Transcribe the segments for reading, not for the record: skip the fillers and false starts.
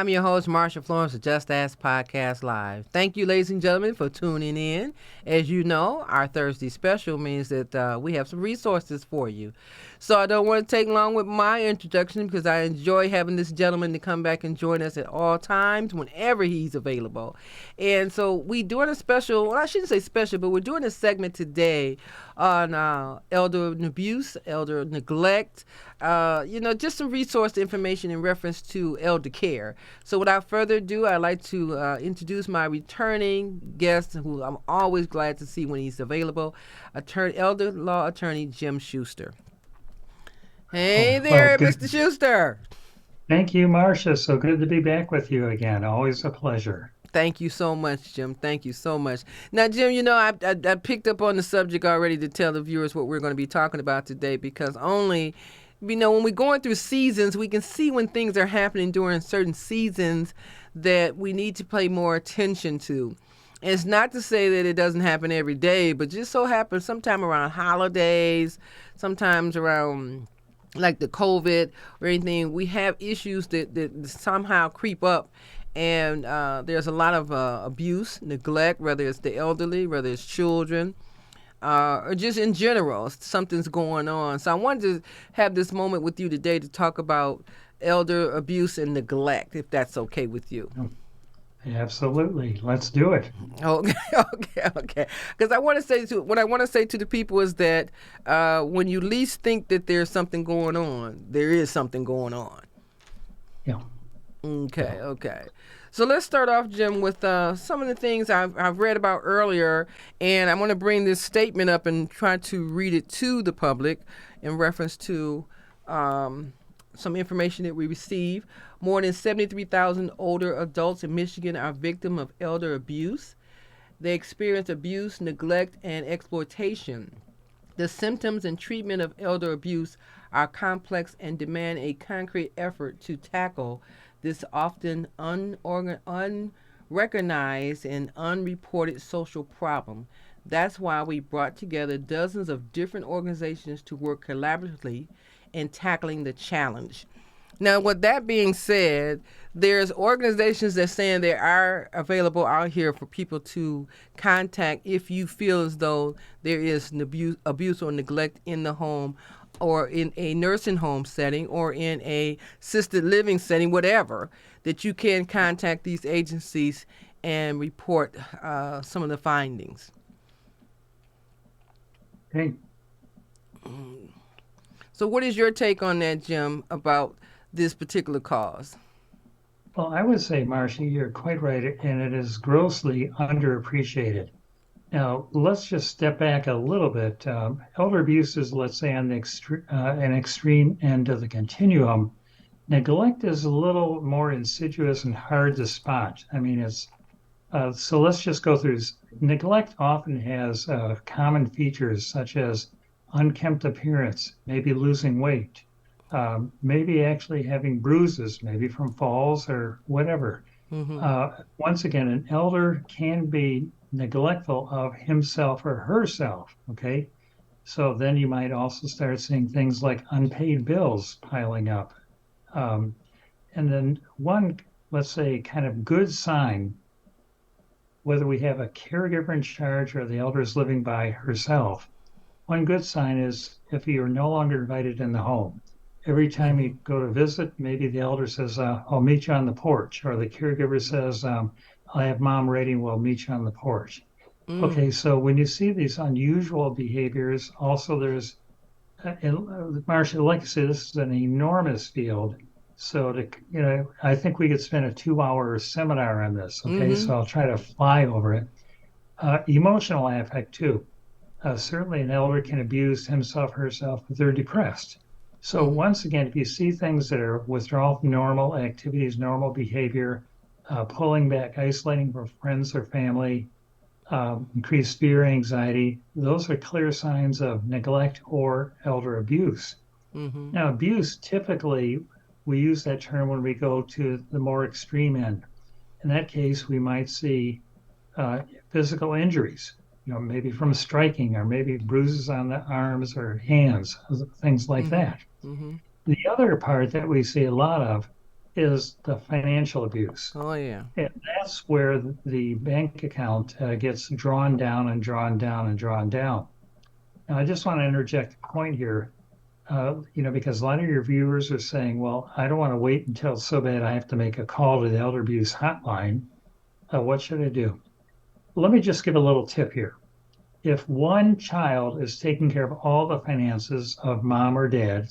I'm your host, Marsha Florence of Just Ask Podcast Live. Thank you, ladies and gentlemen, for tuning in. As you know, our Thursday special means that we have some resources for you. So I don't want to take long with my introduction because I enjoy having this gentleman to come back and join us at all times, whenever he's available. And so we doing a special, well, I shouldn't say special, but we're doing a segment today on elder abuse, elder neglect, just some resource information in reference to elder care. So without further ado, I'd like to introduce my returning guest, who I'm always glad to see when he's available, elder law attorney Jim Schuster. Hey there, Mr. Schuster. Thank you, Marcia. So good to be back with you again. Always a pleasure. Thank you so much, Jim. Thank you so much. Now, Jim, I picked up on the subject already to tell the viewers what we're going to be talking about today, because when we're going through seasons, we can see when things are happening during certain seasons that we need to pay more attention to. And it's not to say that it doesn't happen every day, but just so happens sometime around holidays, sometimes around like the COVID or anything, we have issues that somehow creep up. And there's a lot of abuse, neglect, whether it's the elderly, whether it's children, or just in general, something's going on. So I wanted to have this moment with you today to talk about elder abuse and neglect, if that's okay with you. Absolutely. Let's do it. Okay. Because what I want to say to the people is that when you least think that there's something going on, there is something going on. Yeah. Okay. So let's start off, Jim, with some of the things I've read about earlier, and I'm going to bring this statement up and try to read it to the public in reference to some information that we receive. More than 73,000 older adults in Michigan are victims of elder abuse. They experience abuse, neglect, and exploitation. The symptoms and treatment of elder abuse are complex and demand a concrete effort to tackle this often unrecognized and unreported social problem. That's why we brought together dozens of different organizations to work collaboratively in tackling the challenge. Now, with that being said, there's organizations that saying they are available out here for people to contact if you feel as though there is an abuse or neglect in the home, or in a nursing home setting, or in a assisted living setting, whatever, that you can contact these agencies and report some of the findings. Okay. So what is your take on that, Jim, about this particular cause? Well, I would say, Marcia, you're quite right, and it is grossly underappreciated. Now, let's just step back a little bit. Elder abuse is, let's say, on the an extreme end of the continuum. Neglect is a little more insidious and hard to spot. I mean, so let's just go through this. Neglect often has common features such as unkempt appearance, maybe losing weight, maybe actually having bruises, maybe from falls or whatever. Mm-hmm. Once again, an elder can be neglectful of himself or herself, okay? So then you might also start seeing things like unpaid bills piling up. And then one, let's say, kind of good sign, whether we have a caregiver in charge or the elder is living by herself, one good sign is if you're no longer invited in the home. Every time you go to visit, maybe the elder says, I'll meet you on the porch, or the caregiver says, I have mom waiting, we'll meet you on the porch. Okay, so when you see these unusual behaviors, also there's, Marcia, like I said, this is an enormous field. So I think we could spend a 2-hour seminar on this, okay? So I'll try to fly over it. Emotional affect too. Certainly an elder can abuse himself, herself, if they're depressed. So once again, if you see things that are withdrawal from normal activities, normal behavior, pulling back, isolating from friends or family, increased fear, anxiety, those are clear signs of neglect or elder abuse. Mm-hmm. Now, abuse, typically, we use that term when we go to the more extreme end. In that case, we might see physical injuries, maybe from striking, or maybe bruises on the arms or hands, things like that. Mm-hmm. The other part that we see a lot of is the financial abuse. Oh yeah. And that's where the bank account gets drawn down and drawn down and drawn down. Now, I just want to interject a point here, because a lot of your viewers are saying, well, I don't want to wait until it's so bad I have to make a call to the elder abuse hotline. What should I do? Let me just give a little tip here. If one child is taking care of all the finances of mom or dad,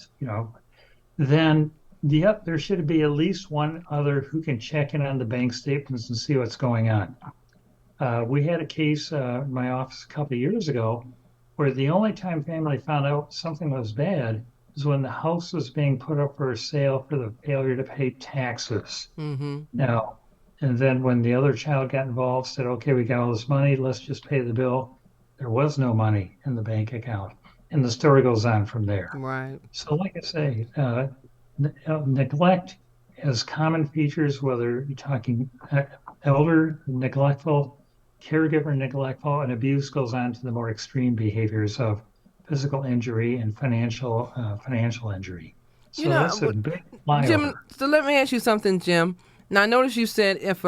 then there should be at least one other who can check in on the bank statements and see what's going on. We had a case in my office a couple of years ago where the only time family found out something was bad was when the house was being put up for sale for the failure to pay taxes. Mm-hmm. Now, and then when the other child got involved, said, okay, we got all this money, let's just pay the bill. There was no money in the bank account. And the story goes on from there. Right. So, like I say, neglect has common features, whether you're talking elder neglectful, caregiver neglectful, and abuse goes on to the more extreme behaviors of physical injury and financial injury. You So that's a know, big Jim, flyover. so let me ask you something, Jim. Now, I notice you said if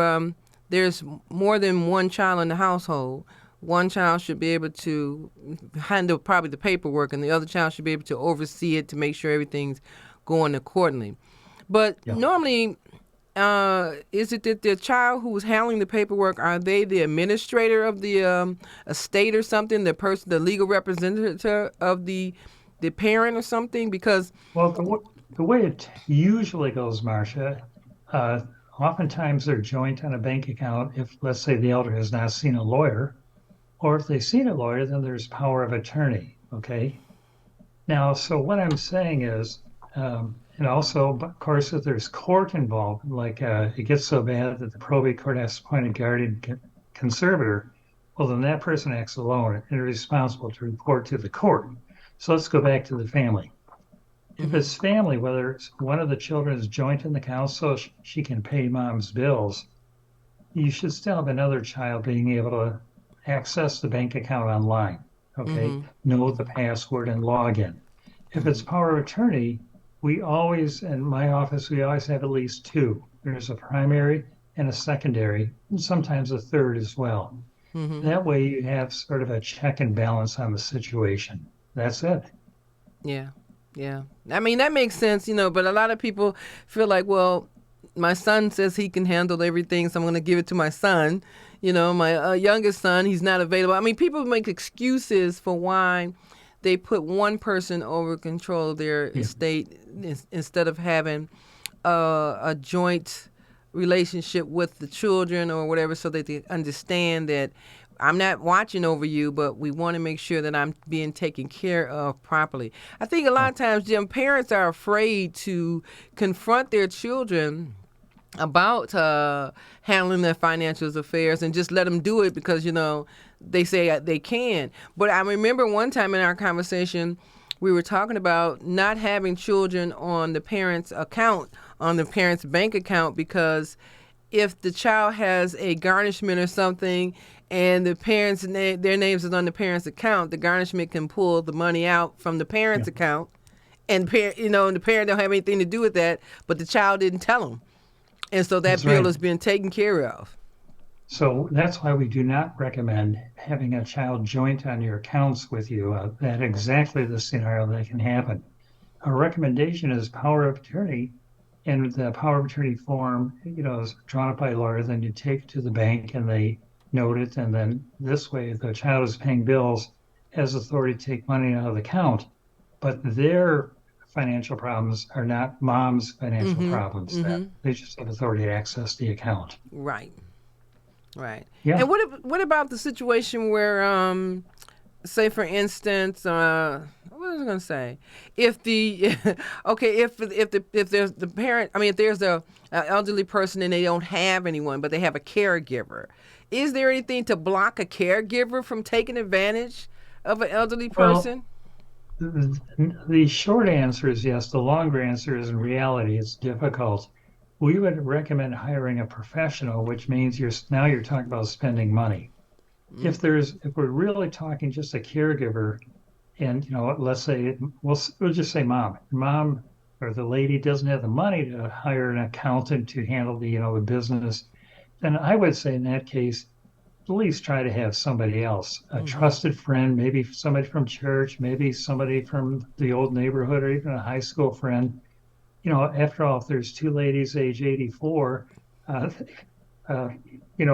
there's more than one child in the household, one child should be able to handle probably the paperwork, and the other child should be able to oversee it to make sure everything's going accordingly. But Yeah. normally, is it that the child who is handling the paperwork, are they the administrator of the estate or something, the person, the legal representative of the parent or something? Because Well, the way it usually goes, Marcia, oftentimes they're joint on a bank account if, let's say, the elder has not seen a lawyer, or if they've seen a lawyer, then there's power of attorney. Okay. Now, so what I'm saying is, and also, of course, if there's court involved, like it gets so bad that the probate court has to appoint a guardian conservator, well, then that person acts alone and is responsible to report to the court. So let's go back to the family. If hmm it's family, whether it's one of the children is joint in the council, she can pay mom's bills, you should still have another child being able to access the bank account online. Okay, hmm know the password and log in. If it's power of attorney, we always, in my office, we always have at least two. There's a primary and a secondary, and sometimes a third as well. hmm That way you have sort of a check and balance on the situation. That's it. Yeah, yeah. I mean, that makes sense, but a lot of people feel like, well, my son says he can handle everything, so I'm going to give it to my son. My youngest son, he's not available. I mean, people make excuses for why they put one person over control of their Yeah. estate instead of having a joint relationship with the children or whatever, so that they understand that I'm not watching over you, but we want to make sure that I'm being taken care of properly. I think a lot Yeah. of times, Jim, parents are afraid to confront their children about handling their financial affairs and just let them do it because, they say they can. But I remember one time in our conversation, we were talking about not having children on the parent's account, on the parent's bank account, because if the child has a garnishment or something and the parents' their names is on the parent's account, the garnishment can pull the money out from the parent's Yeah. account, and and the parent don't have anything to do with that, but the child didn't tell them, and so that That's bill right. has been taken care of. So that's why we do not recommend having a child joint on your accounts with you. That exactly the scenario that can happen. Our recommendation is power of attorney, and the power of attorney form, is drawn up by a lawyer. Then you take it to the bank, and they note it, and then this way, the child is paying bills, has authority to take money out of the account, but their financial problems are not mom's financial Mm-hmm. problems. That Mm-hmm. they just have authority to access the account. Right. Right. Yeah. And what about the situation where, say for instance, what was I going to say? If the okay, if there's the parent, I mean, if there's a elderly person and they don't have anyone, but they have a caregiver, is there anything to block a caregiver from taking advantage of an elderly Well, person? the short answer is yes. The longer answer is in reality, it's difficult. We would recommend hiring a professional, which means you're talking about spending money. Mm. If we're really talking just a caregiver, and let's say we'll just say mom or the lady doesn't have the money to hire an accountant to handle the business, then I would say in that case, at least try to have somebody else, a Mm-hmm. trusted friend, maybe somebody from church, maybe somebody from the old neighborhood, or even a high school friend. After all, if there's two ladies age 84, uh, uh, they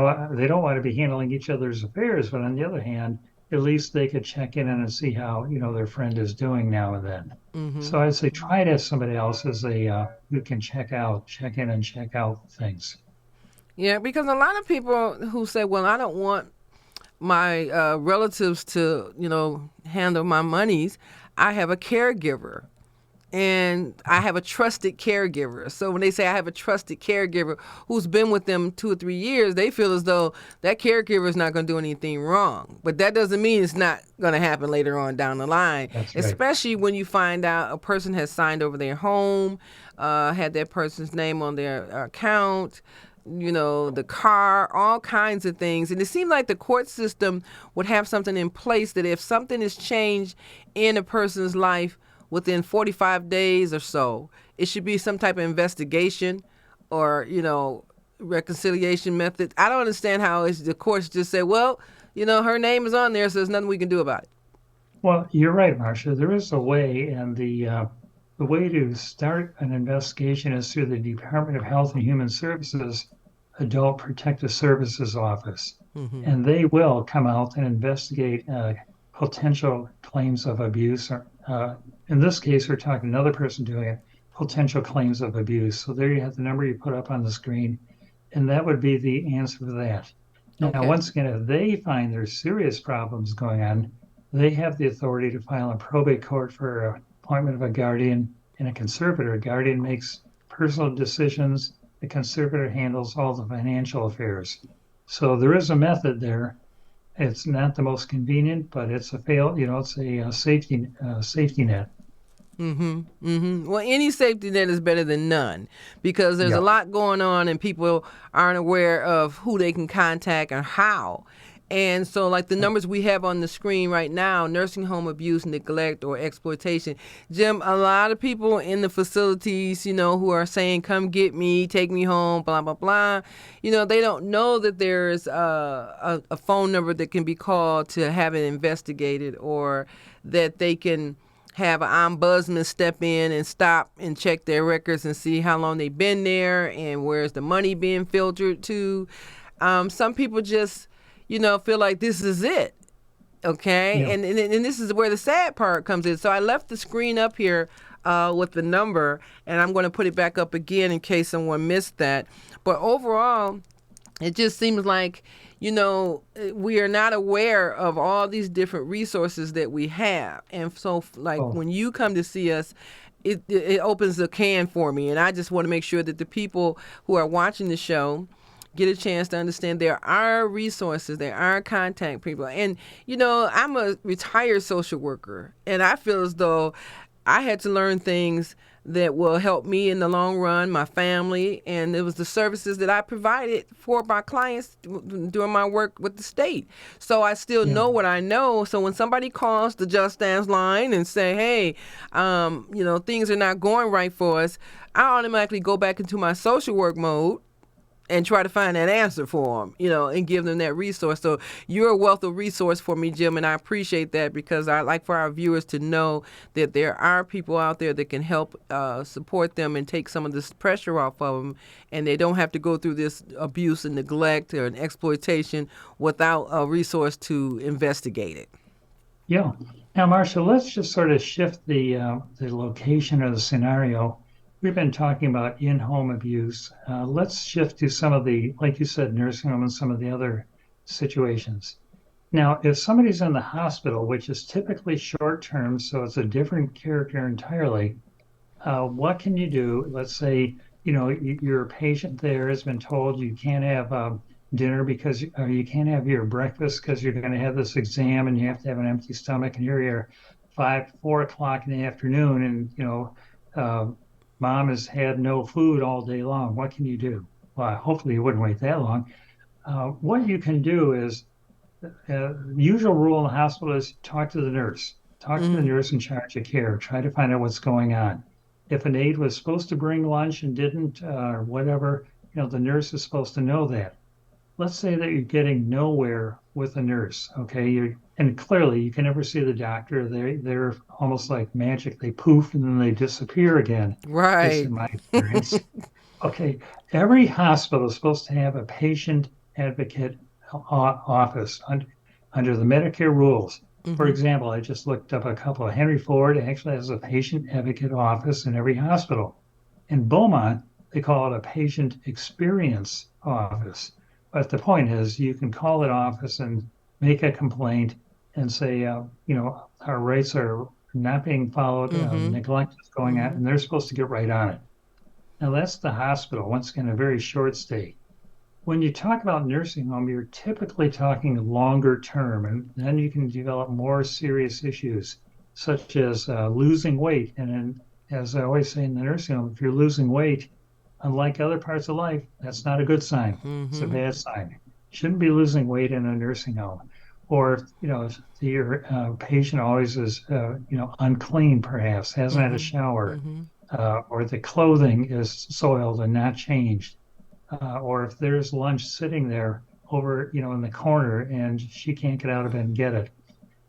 don't want to be handling each other's affairs. But on the other hand, at least they could check in and see how, their friend is doing now and then. Mm-hmm. So I'd say try to have somebody else as who can check in and check out things. Yeah, because a lot of people who say, "Well, I don't want my relatives to, handle my monies. I have a caregiver." And I have a trusted caregiver. So when they say I have a trusted caregiver who's been with them 2 or 3 years, they feel as though that caregiver is not going to do anything wrong. But that doesn't mean it's not going to happen later on down the line, That's right. especially when you find out a person has signed over their home, had that person's name on their account, the car, all kinds of things. And it seemed like the court system would have something in place that if something is changed in a person's life, within 45 days or so, it should be some type of investigation or, reconciliation method. I don't understand how the courts just say, well, her name is on there, so there's nothing we can do about it. Well, you're right, Marcia. There is a way, and the way to start an investigation is through the Department of Health and Human Services Adult Protective Services Office, Mm-hmm. and they will come out and investigate potential claims of abuse. Or, in this case, we're talking another person doing it, potential claims of abuse. So there you have the number you put up on the screen, and that would be the answer to that. Now, Okay. once again, if they find there's serious problems going on, they have the authority to file in probate court for appointment of a guardian and a conservator. A guardian makes personal decisions. The conservator handles all the financial affairs. So there is a method there. It's not the most convenient, but it's it's a safety net. Mm-hmm. Mm-hmm. Well, any safety net is better than none because there's a Yeah. lot going on and people aren't aware of who they can contact and how. And so, like the numbers we have on the screen right now, nursing home abuse, neglect, or exploitation. Jim, a lot of people in the facilities, who are saying, come get me, take me home, blah, blah, blah. They don't know that there's a phone number that can be called to have it investigated or that they can have an ombudsman step in and stop and check their records and see how long they've been there and where's the money being filtered to. Some people just, feel like this is it. Okay. Yeah. And this is where the sad part comes in. So I left the screen up here with the number, and I'm going to put it back up again in case someone missed that. But overall, it just seems like, we are not aware of all these different resources that we have. And so, like, Oh, when you come to see us, it opens a can for me. And I just want to make sure that the people who are watching the show get a chance to understand there are resources, there are contact people. And, I'm a retired social worker, and I feel as though I had to learn things that will help me in the long run, my family, and it was the services that I provided for my clients during my work with the state. So I still yeah. know what I know. So when somebody calls the Just Dance line and say, hey, things are not going right for us, I automatically go back into my social work mode and try to find that answer for them, and give them that resource. So you're a wealth of resource for me, Jim, and I appreciate that because I like for our viewers to know that there are people out there that can help support them and take some of this pressure off of them, and they don't have to go through this abuse and neglect or an exploitation without a resource to investigate it. Yeah. Now, Marcia, let's just sort of shift the location of the scenario. We've been talking about in-home abuse. Let's shift to some of the, like you said, nursing home and some of the other situations. Now, if somebody's in the hospital, which is typically short term, so it's a different character entirely, what can you do? Let's say, your patient there has been told you can't have dinner because, or you can't have your breakfast because you're going to have this exam and you have to have an empty stomach, and here you're 4 o'clock in the afternoon, and uh, mom has had no food all day long. What can you do? Well, hopefully you wouldn't wait that long. What you can do is, the usual rule in the hospital is talk to the nurse. Talk to the Mm-hmm. nurse in charge of care. Try to find out what's going on. If an aide was supposed to bring lunch and didn't, or whatever, the nurse is supposed to know that. Let's say that you're getting nowhere with a nurse, okay? And clearly you can never see the doctor. They're almost like magic. They poof and then they disappear again, at least Right. in my experience. Okay, every hospital is supposed to have a patient advocate office under the Medicare rules. For Mhm. example, I just looked up a couple. Henry Ford actually has a patient advocate office in every hospital. In Beaumont, they call it a patient experience office. But the point is, you can call it office and make a complaint and say, our rights are not being followed, Mhm. neglect is going on, Mhm. and they're supposed to get right on it. Now, that's the hospital, once again, a very short stay. When you talk about nursing home, you're typically talking longer term, and then you can develop more serious issues, such as losing weight. And then, as I always say in the nursing home, if you're losing weight, unlike other parts of life, that's not a good sign. It's a Mhm. bad sign. You shouldn't be losing weight in a nursing home. Or, if your patient always is, unclean, perhaps, hasn't had a Mhm. shower, Mhm. or the clothing is soiled and not changed, or if there's lunch sitting there over, in the corner and she can't get out of bed and get it.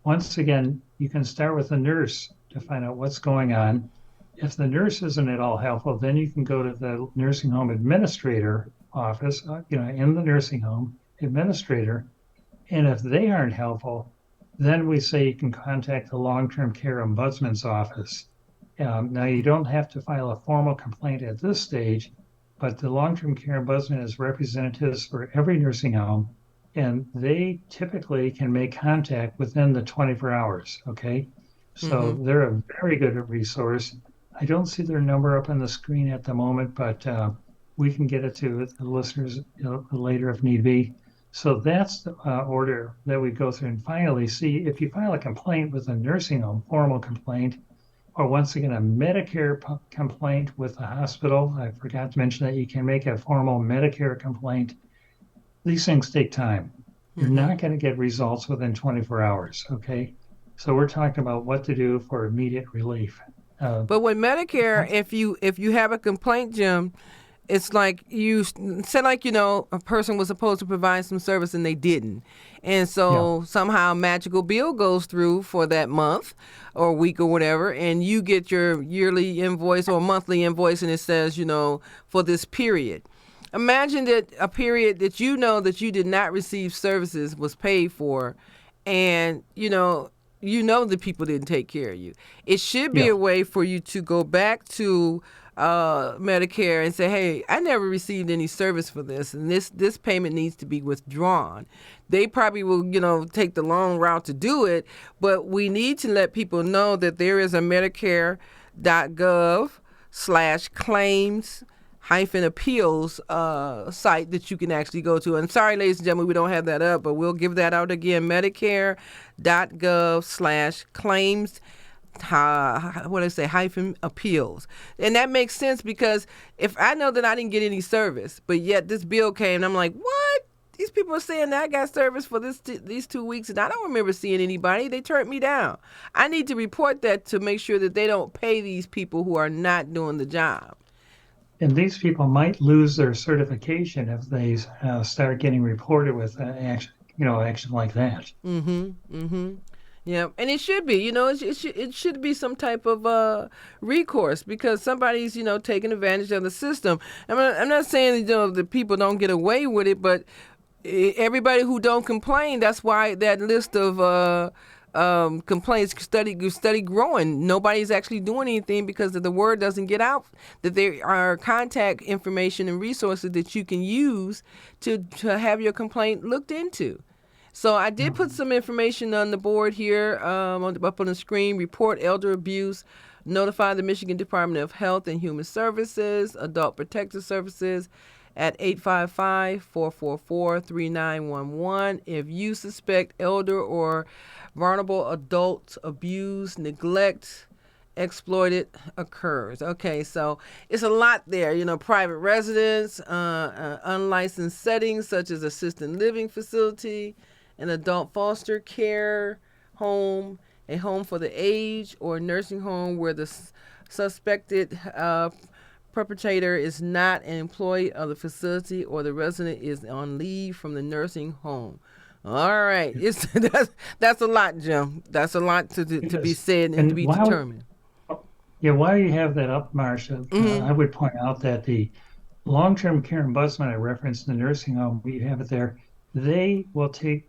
Once again, you can start with the nurse to find out what's going on. If the nurse isn't at all helpful, then you can go to the nursing home administrator office, in the nursing home administrator. And if they aren't helpful, then we say you can contact the long-term care ombudsman's office. Now, you don't have to file a formal complaint at this stage, but the long-term care ombudsman has representatives for every nursing home, and they typically can make contact within the 24 hours. Okay, so Mhm. they're a very good resource. I don't see their number up on the screen at the moment, but we can get it to the listeners, later if need be. So that's the order that we go through. And finally, see if you file a complaint with a nursing home, formal complaint, or once again, a Medicare complaint with the hospital. I forgot to mention that you can make a formal Medicare complaint. These things take time. You're Mhm. not going to get results within 24 hours. Okay. So we're talking about what to do for immediate relief. Uh, But with Medicare, if you have a complaint, Jim, it's like you said, like, a person was supposed to provide some service and they didn't, and yeah. so somehow a magical bill goes through for that month or week or whatever, and you get your yearly invoice or monthly invoice, and it says, for this period. Imagine that a period that that you did not receive services was paid for, and the people didn't take care of you. It should be Yeah. a way for you to go back to Medicare and say, "Hey, I never received any service for this, and this payment needs to be withdrawn." They probably will, take the long route to do it, but we need to let people know that there is a Medicare.gov/claims appeals site that you can actually go to. And sorry, ladies and gentlemen, we don't have that up, but we'll give that out again. Medicare.gov/claims what do I say, hyphen appeals. And that makes sense because if I know that I didn't get any service, but yet this bill came, and I'm like, what? These people are saying that I got service for these 2 weeks, and I don't remember seeing anybody. They turned me down. I need to report that to make sure that they don't pay these people who are not doing the job. And these people might lose their certification if they start getting reported with action like that. Mm-hmm. Mm-hmm. Yeah, and it should be, it should be some type of recourse because somebody's, taking advantage of the system. I'm not saying, that people don't get away with it, but everybody who don't complain, that's why that list of complaints study growing. Nobody's actually doing anything because the word doesn't get out that there are contact information and resources that you can use to have your complaint looked into. So I did Yeah. put some information on the board here, up on the screen. Report elder abuse. Notify the Michigan Department of Health and Human Services, Adult Protective Services at 855-444-3911 if you suspect elder or vulnerable adult abuse, neglect, exploited occurs. Okay, so it's a lot there. Private residence, unlicensed settings such as assisted living facility, an adult foster care home, a home for the aged, or a nursing home where the suspected perpetrator is not an employee of the facility or the resident is on leave from the nursing home. All right. That's a lot, Jim. That's a lot to be said and to be determined. While you have that up, Marcia, I would point out that the long-term care ombudsman I referenced in the nursing home, we have it there. They will take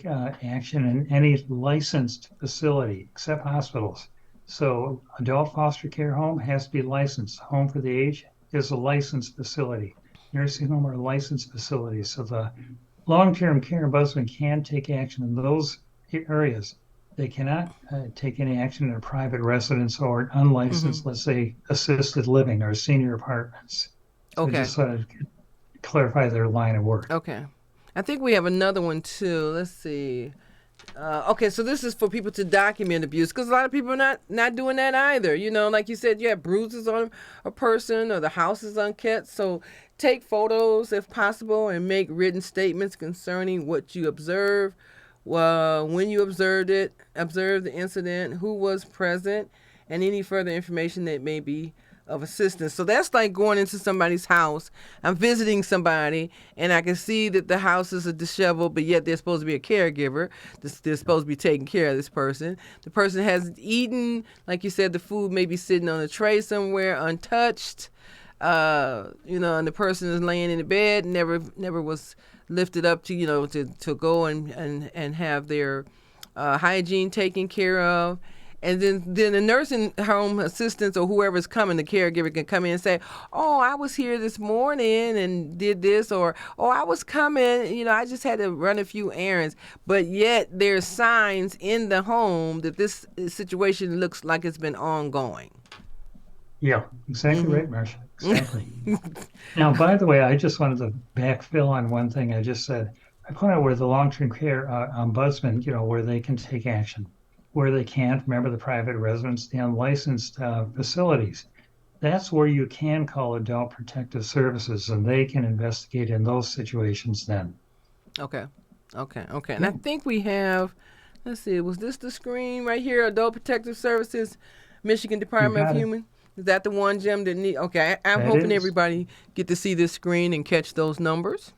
action in any licensed facility except hospitals. So adult foster care home has to be licensed. Home for the aged is a licensed facility. Nursing home are licensed facilities. So the long-term care ombudsman can take action in those areas. They cannot take any action in a private residence or unlicensed, let's say, assisted living or senior apartments. So Okay. just sort of clarify their line of work. Okay. I think we have another one too. Let's see. Okay, so this is for people to document abuse because a lot of people are not doing that either. You know, like you said, you have bruises on a person or the house is unkept. So take photos if possible and make written statements concerning what you observe, when you observed the incident, who was present, and any further information that may be of assistance. So that's like going into somebody's house. I'm visiting somebody and I can see that the house is disheveled, but yet there's supposed to be a caregiver. They're supposed to be taking care of this person. The person hasn't eaten. Like you said, the food may be sitting on a tray somewhere untouched. And the person is laying in the bed, never was lifted up to go and have their hygiene taken care of. And then the nursing home assistants or whoever's coming, the caregiver can come in and say, oh, I was here this morning and did this, or, oh, I was coming, I just had to run a few errands. But yet there's signs in the home that this situation looks like it's been ongoing. Yeah, exactly right, Marcia. Exactly. Now, by the way, I just wanted to backfill on one thing I just said. I point out where the long-term care ombudsman, where they can take action. Where they can't, remember the private residence, the unlicensed facilities. That's where you can call Adult Protective Services, and they can investigate in those situations then. Okay. And I think we have, let's see, was this the screen right here? Adult Protective Services, Michigan Department of Human. Is that the one, Jim? Okay, I'm hoping everybody get to see this screen and catch those numbers.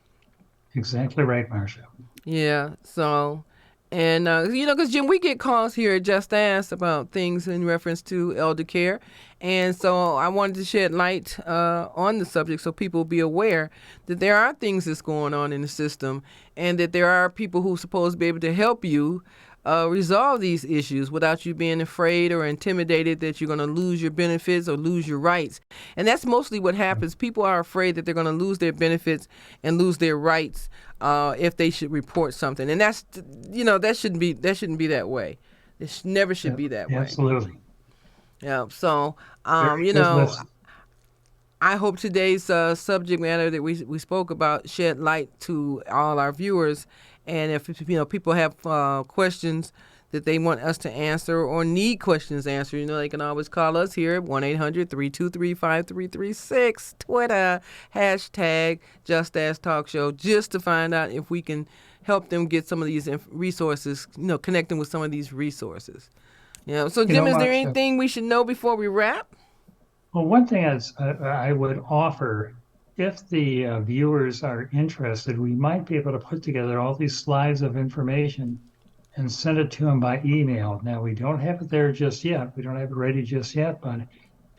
Exactly right, Marcia. Yeah, so... And, because, Jim, we get calls here at Just Ask about things in reference to elder care. And so I wanted to shed light on the subject so people will be aware that there are things that's going on in the system and that there are people who are supposed to be able to help you resolve these issues without you being afraid or intimidated that you're going to lose your benefits or lose your rights. And that's mostly what happens. People are afraid that they're going to lose their benefits and lose their rights if they should report something. And that's, that shouldn't be that way. It never should be that way. Absolutely. Yeah. So, I hope today's subject matter that we spoke about shed light to all our viewers. And if people have questions that they want us to answer or need questions answered, they can always call us here at 1-800-323-5336, Twitter, #JustAskTalkShow, just to find out if we can help them get some of these resources, connect them with some of these resources. So Jim, is there anything we should know before we wrap? Well, one thing I would offer, if the viewers are interested, we might be able to put together all these slides of information and send it to them by email. Now, we don't have it there just yet. We don't have it ready just yet, but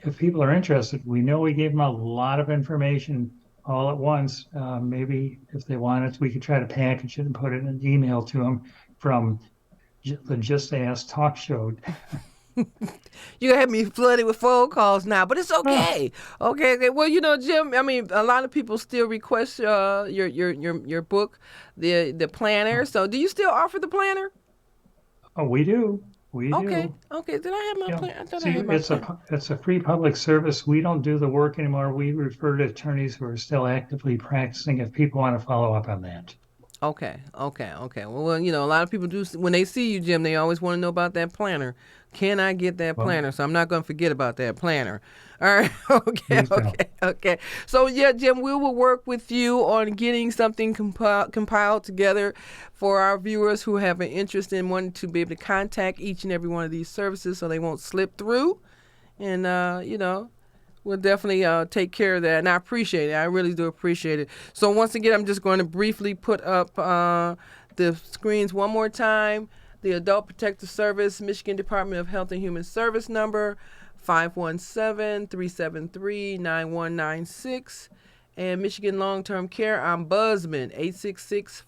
if people are interested, we know we gave them a lot of information all at once. Maybe if they wanted, we could try to package it and put it in an email to them from the Just Ask Talk Show. You have me flooded with phone calls now, but it's okay. Okay. Well, Jim, I mean, a lot of people still request your book, the planner. So, do you still offer the planner? Oh, we do. We do. Okay. Did I have my planner? I thought I had my planner. It's a free public service. We don't do the work anymore. We refer to attorneys who are still actively practicing if people want to follow up on that. Okay. Well, a lot of people do, when they see you, Jim, they always want to know about that planner. Can I get that planner? So I'm not going to forget about that planner. All right. Okay. So, yeah, Jim, we will work with you on getting something compiled together for our viewers who have an interest in wanting to be able to contact each and every one of these services so they won't slip through. and we'll definitely take care of that. And I appreciate it. I really do appreciate it. So once again, I'm just going to briefly put up the screens one more time. The Adult Protective Service, Michigan Department of Health and Human Service number, 517-373-9196. And Michigan Long-Term Care Ombudsman,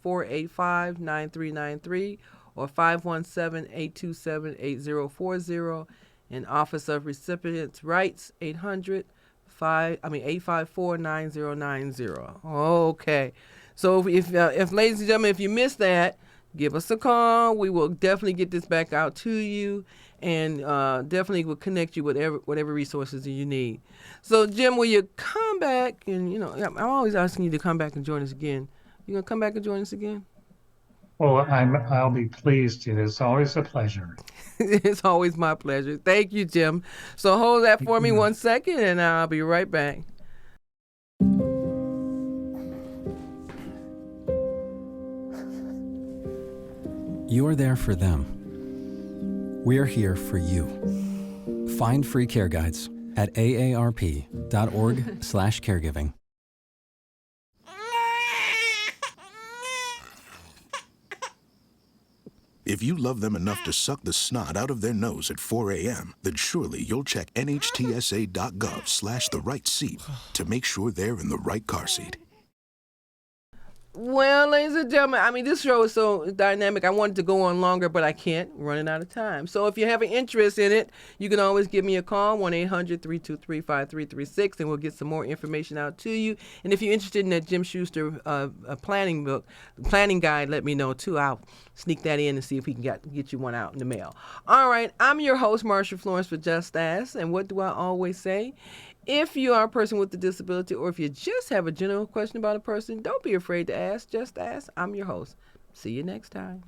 866-485-9393 or 517-827-8040. And Office of Recipients' Rights, 854-9090. Okay. So if ladies and gentlemen, if you missed that, give us a call. We will definitely get this back out to you, and definitely will connect you with whatever resources you need. So, Jim, will you come back? And I'm always asking you to come back and join us again. You gonna come back and join us again? Well, I'll be pleased to. It's always a pleasure. It's always my pleasure. Thank you, Jim. So hold that for me 1 second, and I'll be right back. You're there for them. We're here for you. Find free care guides at aarp.org/caregiving. If you love them enough to suck the snot out of their nose at 4 a.m., then surely you'll check nhtsa.gov/the-right-seat to make sure they're in the right car seat. Well, ladies and gentlemen, this show is so dynamic. I wanted to go on longer, but I can't. Running out of time. So if you have an interest in it, you can always give me a call, 1-800-323-5336, and we'll get some more information out to you. And if you're interested in that Jim Schuster planning guide, let me know, too. I'll sneak that in and see if we can get you one out in the mail. All right. I'm your host, Marsha Florence, for Just Ask. And what do I always say? If you are a person with a disability, or if you just have a general question about a person, don't be afraid to ask. Just ask. I'm your host. See you next time.